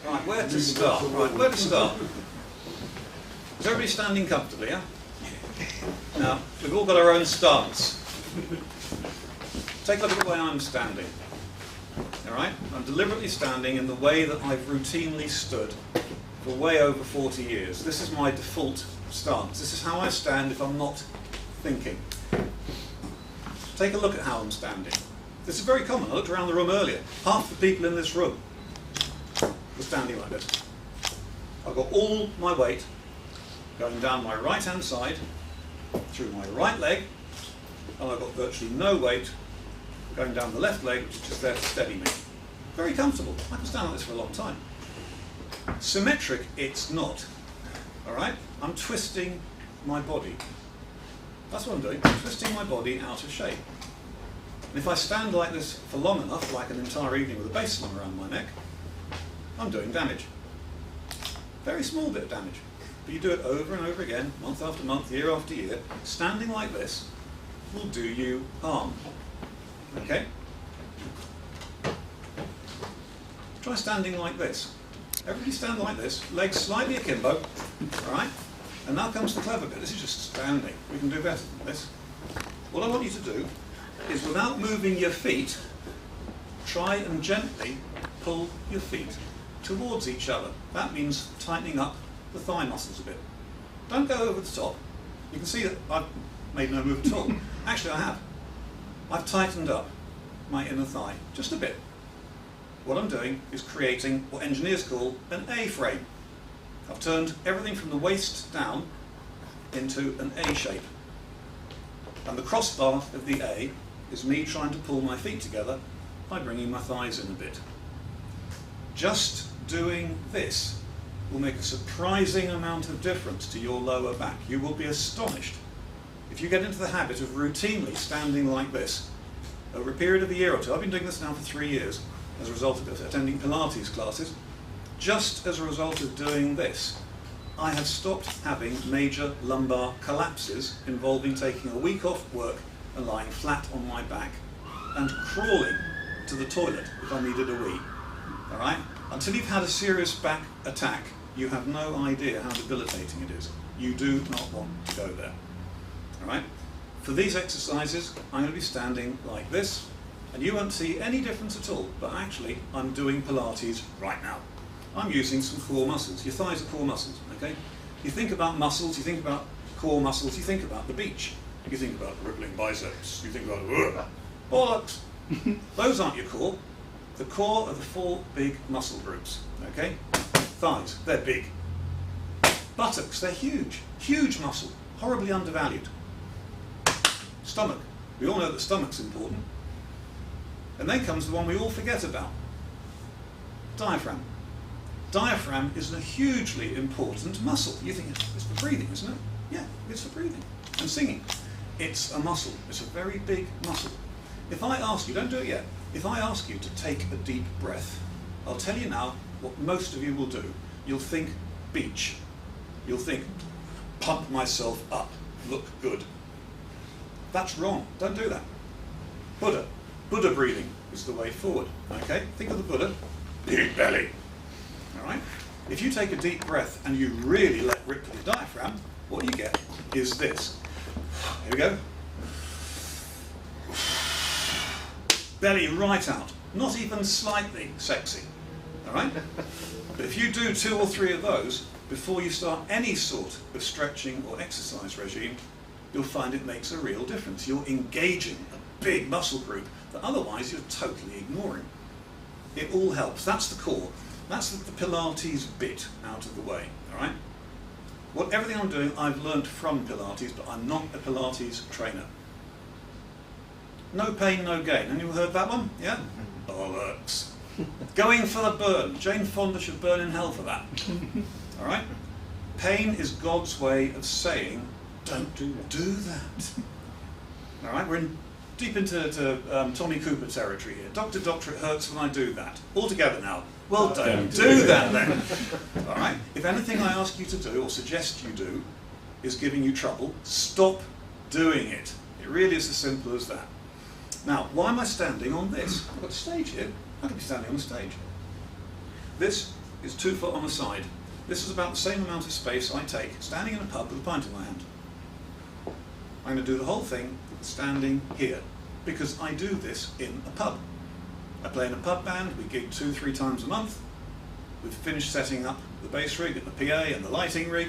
Right, where to start? Right, where to start? Is everybody standing comfortably, yeah? Now, we've all got our own stance. Take a look at the way I'm standing. All right? I'm deliberately standing in the way that I've routinely stood for way over 40 years. This is my default stance. This is how I stand if I'm not thinking. Take a look at how I'm standing. This is very common. I looked around the room earlier. Half the people in this room were standing like this. I've got all my weight going down my right-hand side, through my right leg, and I've got virtually no weight going down the left leg, which is just there to steady me. Very comfortable. I can stand like this for a long time. Symmetric, it's not. All right? I'm twisting my body. That's what I'm doing. I'm twisting my body out of shape. And if I stand like this for long enough, like an entire evening with a bass slung around my neck, I'm doing damage. Very small bit of damage. But you do it over and over again, month after month, year after year. Standing like this will do you harm. Okay? Try standing like this. Everybody stand like this, legs slightly akimbo, all right? And now comes the clever bit. This is just standing. We can do better than this. What I want you to do is, without moving your feet, try and gently pull your feet towards each other. That means tightening up the thigh muscles a bit. Don't go over the top. You can see that I've made no move at all. Actually, I have. I've tightened up my inner thigh just a bit. What I'm doing is creating what engineers call an A-frame. I've turned everything from the waist down into an A shape. And the crossbar of the A is me trying to pull my feet together by bringing my thighs in a bit. Just doing this will make a surprising amount of difference to your lower back. You will be astonished if you get into the habit of routinely standing like this over a period of a year or two. I've been doing this now for 3 years as a result of attending Pilates classes. Just as a result of doing this, I have stopped having major lumbar collapses involving taking a week off work and lying flat on my back and crawling to the toilet if I needed a wee. All right? Until you've had a serious back attack, you have no idea how debilitating it is. You do not want to go there. All right? For these exercises, I'm going to be standing like this, and you won't see any difference at all, but actually I'm doing Pilates right now. I'm using some core muscles. Your thighs are core muscles, okay? You think about muscles, you think about core muscles, you think about the beach. You think about rippling biceps, you think about, bollocks. Those aren't your core. The core are the 4 big muscle groups, okay? Thighs, they're big. Buttocks, they're huge. Huge muscle, horribly undervalued. Stomach, we all know that stomach's important. And then comes the one we all forget about. Diaphragm. Diaphragm is a hugely important muscle. You think it's for breathing, isn't it? Yeah, it's for breathing and singing. It's a muscle. It's a very big muscle. If I ask you, don't do it yet, if I ask you to take a deep breath, I'll tell you now what most of you will do. You'll think beach. You'll think pump myself up, look good. That's wrong. Don't do that. Buddha. Buddha breathing is the way forward. Okay? Think of the Buddha. Big belly. All right? If you take a deep breath and you really let rip with the diaphragm, what you get is this. Here we go. Belly right out. Not even slightly sexy. All right? But if you do 2 or 3 of those before you start any sort of stretching or exercise regime, you'll find it makes a real difference. You're engaging a big muscle group that otherwise you're totally ignoring. It all helps. That's the core. That's the Pilates bit out of the way. All right? Everything I'm doing, I've learned from Pilates, but I'm not a Pilates trainer. No pain, no gain. Anyone heard that one? Yeah? Bollocks. Going for the burn. Jane Fonda should burn in hell for that. All right? Pain is God's way of saying, don't do that. All right? We're deep into Tommy Cooper territory here. Doctor, it hurts when I do that. All together now. Well, don't do that then. All right? If anything I ask you to do or suggest you do is giving you trouble, stop doing it. It really is as simple as that. Now, why am I standing on this? I've got a stage here. I could be standing on the stage. This is 2 foot on the side. This is about the same amount of space I take standing in a pub with a pint in my hand. I'm going to do the whole thing standing here, because I do this in a pub. I play in a pub band, we gig 2-3 times a month. We've finished setting up the bass rig and the PA and the lighting rig.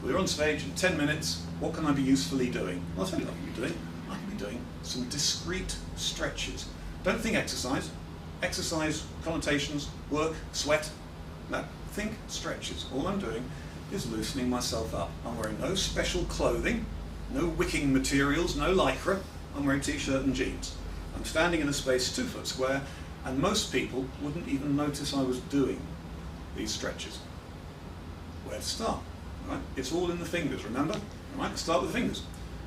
We're on stage in 10 minutes. What can I be usefully doing? Well, I'll tell you what I can be doing. I can be doing some discrete stretches. Don't think exercise. Exercise, connotations, work, sweat. No, think stretches. All I'm doing is loosening myself up. I'm wearing no special clothing, no wicking materials, no lycra. I'm wearing t-shirt and jeans. I'm standing in a space 2 foot square, and most people wouldn't even notice I was doing these stretches. Where to start? Right? It's all in the fingers, remember? Right? Start with the fingers.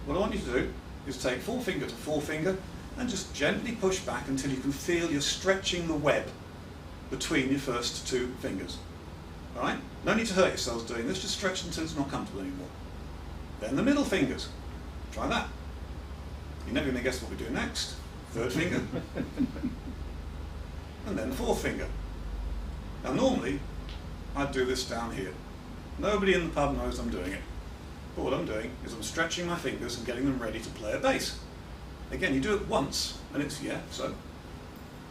What I want you to do is take forefinger to forefinger and just gently push back until you can feel you're stretching the web between your first 2 fingers. All right? No need to hurt yourselves doing this, just stretch until it's not comfortable anymore. Then the middle fingers. Try that. You're never going to guess what we do next. 3rd finger. And then the 4th finger. Now normally, I'd do this down here. Nobody in the pub knows I'm doing it. But what I'm doing is I'm stretching my fingers and getting them ready to play a bass. Again, you do it once, and it's, yeah, so.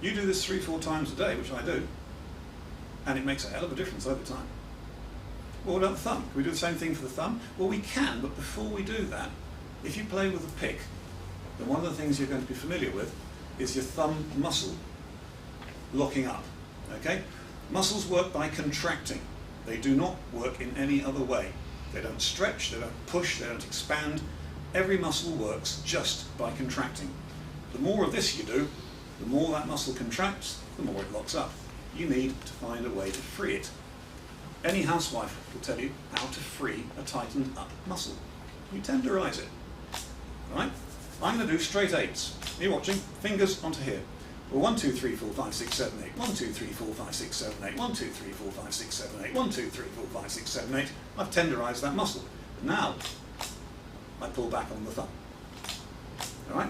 You do this 3-4 times a day, which I do, and it makes a hell of a difference over time. Well, what about the thumb? Can we do the same thing for the thumb? Well, we can, but before we do that, if you play with a pick, then one of the things you're going to be familiar with is your thumb muscle locking up, okay? Muscles work by contracting. They do not work in any other way. They don't stretch, they don't push, they don't expand. Every muscle works just by contracting. The more of this you do, the more that muscle contracts, the more it locks up. You need to find a way to free it. Any housewife will tell you how to free a tightened up muscle. You tenderize it. All right? I'm going to do straight 8s. You're watching, fingers onto here. Well, 1, 2, 3, 4, 5, 6, 7, 8. 1, 2, 3, 4, 5, 6, 7, 8. 1, 2, 3, 4, 5, 6, 7, 8. 1, 2, 3, 4, 5, 6, 7, 8. I've tenderized that muscle. Now, I pull back on the thumb. All right?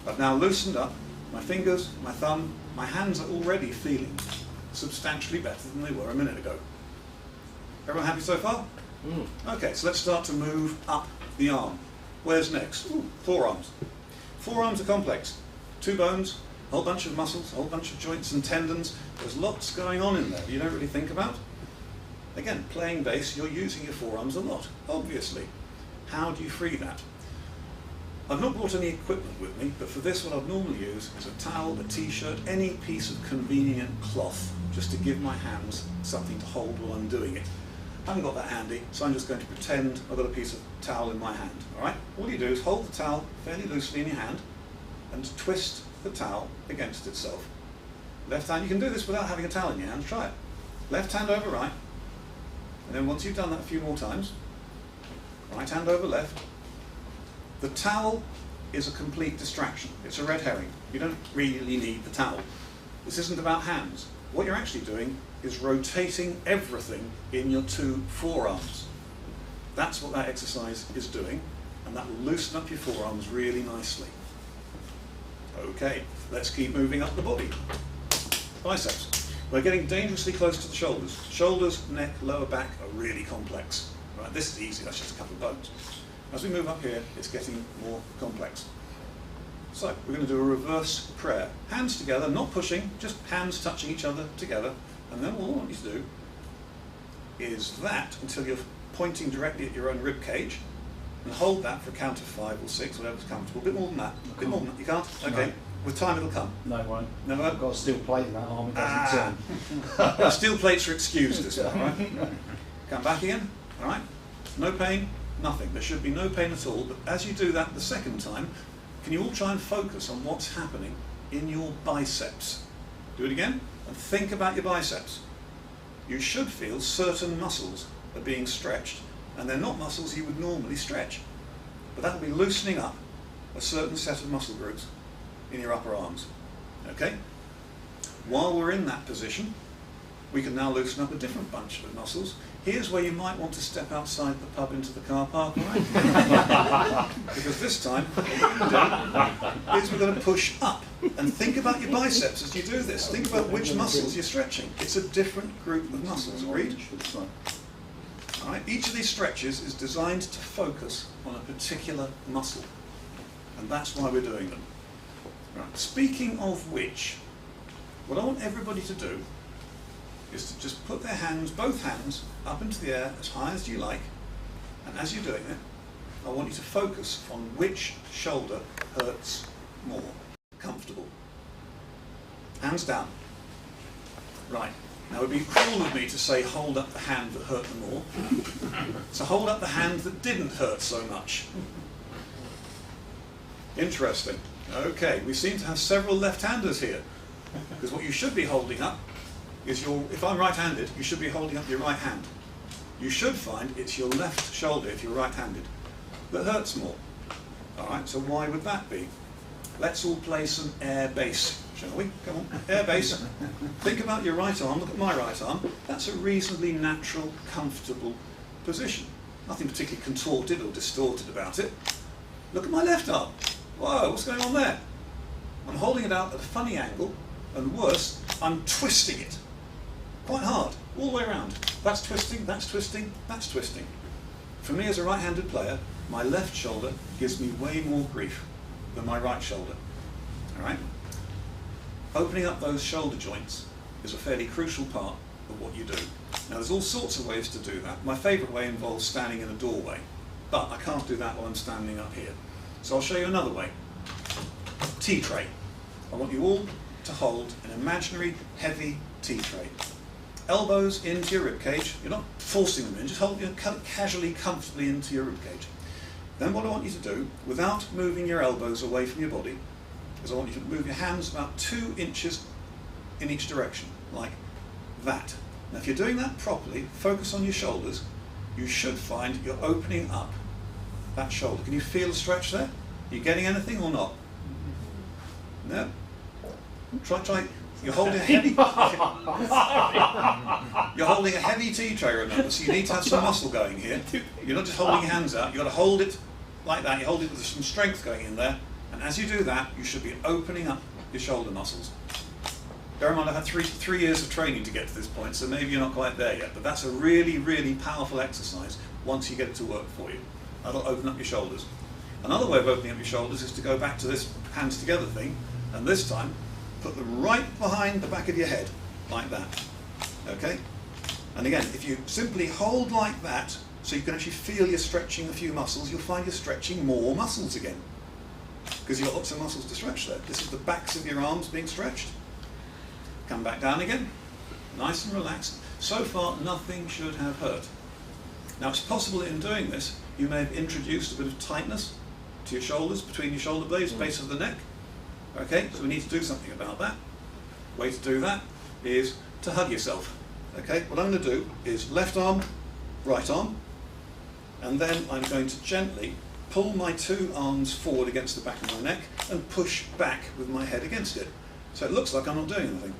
I've now loosened up my fingers, my thumb. My hands are already feeling substantially better than they were a minute ago. Everyone happy so far? Okay, so let's start to move up the arm. Where's next? Ooh, forearms. Forearms are complex. 2 bones, a whole bunch of muscles, a whole bunch of joints and tendons. There's lots going on in there you don't really think about. Again, playing bass, you're using your forearms a lot, obviously. How do you free that? I've not brought any equipment with me, but for this what I'd normally use is a towel, a t-shirt, any piece of convenient cloth, just to give my hands something to hold while I'm doing it. I haven't got that handy, so I'm just going to pretend I've got a piece of towel in my hand. All right? All you do is hold the towel fairly loosely in your hand and twist the towel against itself. Left hand, you can do this without having a towel in your hand, try it. Left hand over right, and then once you've done that a few more times, right hand over left. The towel is a complete distraction. It's a red herring. You don't really need the towel. This isn't about hands. What you're actually doing is rotating everything in your 2 forearms. That's what that exercise is doing, and that will loosen up your forearms really nicely. Okay, let's keep moving up the body. Biceps. We're getting dangerously close to the shoulders. Shoulders, neck, lower back are really complex. Right, this is easy, that's just a couple of bones. As we move up here, it's getting more complex. So, we're going to do a reverse prayer. Hands together, not pushing, just hands touching each other together. And then all I want you to do is that until you're pointing directly at your own rib cage, and hold that for a count of 5 or 6, whatever's comfortable. A bit more than that. A bit more than that. You can't? Okay. No. With time it'll come. No, it won't. No, I've got a steel plate in that arm, it doesn't turn. Steel plates are excused this one, right? Come back again, all right? No pain, nothing. There should be no pain at all, but as you do that the second time, can you all try and focus on what's happening in your biceps? Do it again, and think about your biceps. You should feel certain muscles are being stretched, and they're not muscles you would normally stretch. But that will be loosening up a certain set of muscle groups in your upper arms. Okay? While we're in that position, we can now loosen up a different bunch of muscles. Here's where you might want to step outside the pub into the car park, right? Because this time, what we're going to do is we're going to push up And think about your biceps as you do this. Think about which muscles you're stretching. It's a different group of muscles, agreed? All right. Each of these stretches is designed to focus on a particular muscle. And that's why we're doing them. Right. Speaking of which, what I want everybody to do is to just put their hands, both hands, up into the air as high as you like. And as you're doing it, I want you to focus on which shoulder hurts more. Comfortable. Hands down. Right. Now it would be cruel of me to say hold up the hand that hurt the more. So hold up the hand that didn't hurt so much. Interesting. Okay, we seem to have several left-handers here. Because what you should be holding up is your, if I'm right-handed, you should be holding up your right hand. You should find it's your left shoulder, if you're right-handed, that hurts more. Alright, so why would that be? Let's all play some air bass, shall we? Come on, air bass. Think about your right arm, look at my right arm. That's a reasonably natural, comfortable position. Nothing particularly contorted or distorted about it. Look at my left arm. Whoa, what's going on there? I'm holding it out at a funny angle, and worse, I'm twisting it. Quite hard, all the way around. That's twisting, that's twisting, that's twisting. For me as a right-handed player, my left shoulder gives me way more grief than my right shoulder. All right? Opening up those shoulder joints is a fairly crucial part of what you do. Now there's all sorts of ways to do that. My favourite way involves standing in a doorway, but I can't do that while I'm standing up here. So I'll show you another way. Tea tray. I want you all to hold an imaginary heavy tea tray. Elbows into your ribcage. You're not forcing them in, just hold them casually, comfortably into your ribcage. Then what I want you to do, without moving your elbows away from your body, is I want you to move your hands about 2 inches in each direction, like that. Now if you're doing that properly, focus on your shoulders, you should find you're opening up that shoulder. Can you feel the stretch there? Are you getting anything or not? No? Try. You're holding a heavy you're holding a heavy tea tray, remember, so you need to have some muscle going here. You're not just holding your hands out, you've got to hold it like that. You hold it with some strength going in there, and as you do that, you should be opening up your shoulder muscles. Bear in mind, I've had three years of training to get to this point, so maybe you're not quite there yet, but that's a really, really powerful exercise once you get it to work for you. That'll open up your shoulders. Another way of opening up your shoulders is to go back to this hands together thing, and this time, put them right behind the back of your head, like that. Okay? And again, if you simply hold like that, so you can actually feel you're stretching a few muscles, you'll find you're stretching more muscles again. Because you've got lots of muscles to stretch there. This is the backs of your arms being stretched. Come back down again. Nice and relaxed. So far, nothing should have hurt. Now, it's possible that in doing this, you may have introduced a bit of tightness to your shoulders, between your shoulder blades, base of the neck. Okay, so we need to do something about that. The way to do that is to hug yourself. Okay, what I'm going to do is left arm, right arm, and then I'm going to gently pull my 2 arms forward against the back of my neck and push back with my head against it. So it looks like I'm not doing anything,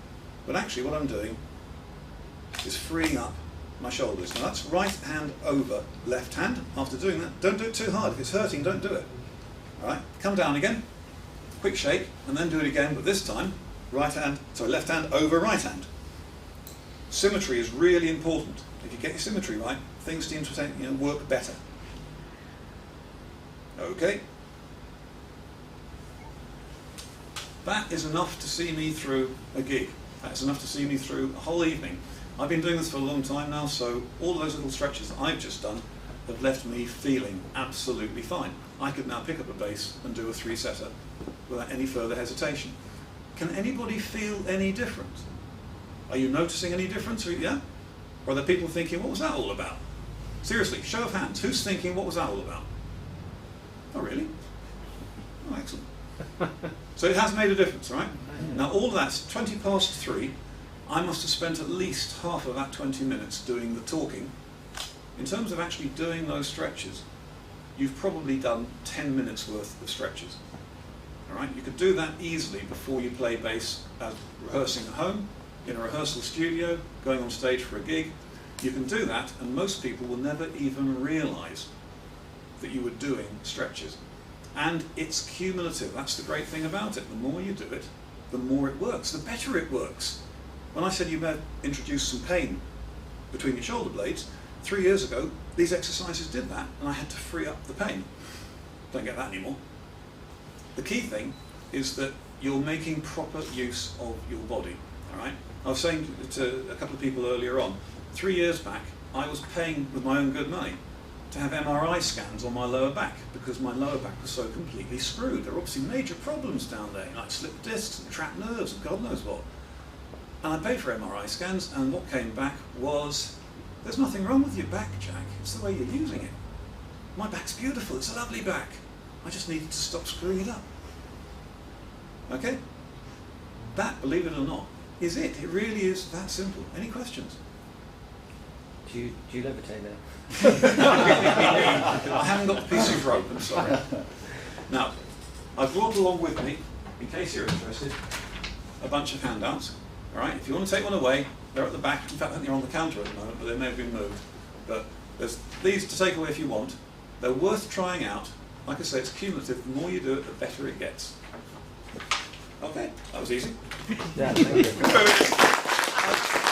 but actually what I'm doing is freeing up my shoulders. Now that's right hand over left hand. After doing that, don't do it too hard. If it's hurting, don't do it. All right, come down again. Quick shake, and then do it again, but this time, left hand over right hand. Symmetry is really important. If you get your symmetry right, things seem to work better. Okay. That is enough to see me through a gig. That's enough to see me through a whole evening. I've been doing this for a long time now, so all those little stretches that I've just done have left me feeling absolutely fine. I could now pick up a bass and do a 3-setter without any further hesitation. Can anybody feel any different? Are you noticing any difference? Yeah? Or are there people thinking, what was that all about? Seriously, show of hands, who's thinking, what was that all about? Oh, really? Oh, excellent. So it has made a difference, right? Now all that's 20 past 3. I must have spent at least half of that 20 minutes doing the talking. In terms of actually doing those stretches, you've probably done 10 minutes worth of stretches. All right? You could do that easily before you play bass, as rehearsing at home, in a rehearsal studio, going on stage for a gig. You can do that, and most people will never even realise that you were doing stretches. And it's cumulative. That's the great thing about it. The more you do it, the more it works, the better it works. When I said you may introduce some pain between your shoulder blades, 3 years ago, these exercises did that, and I had to free up the pain. Don't get that anymore. The key thing is that you're making proper use of your body, all right? I was saying to a couple of people earlier on, 3 years back, I was paying with my own good money to have MRI scans on my lower back because my lower back was so completely screwed. There were obviously major problems down there, like slipped discs and trapped nerves and God knows what. And I paid for MRI scans, and what came back was, there's nothing wrong with your back, Jack. It's the way you're using it. My back's beautiful. It's a lovely back. I just needed to stop screwing it up. Okay? That, believe it or not, is it. It really is that simple. Any questions? Do you levitate there? I haven't got the piece of rope, I'm sorry. Now, I've brought along with me, in case you're interested, a bunch of handouts. All right, if you want to take one away, they're at the back. In fact, I think they're on the counter at the moment, but they may have been moved. But there's these to take away if you want. They're worth trying out. Like I say, it's cumulative. The more you do it, the better it gets. Okay, that was easy. Yeah, thank you.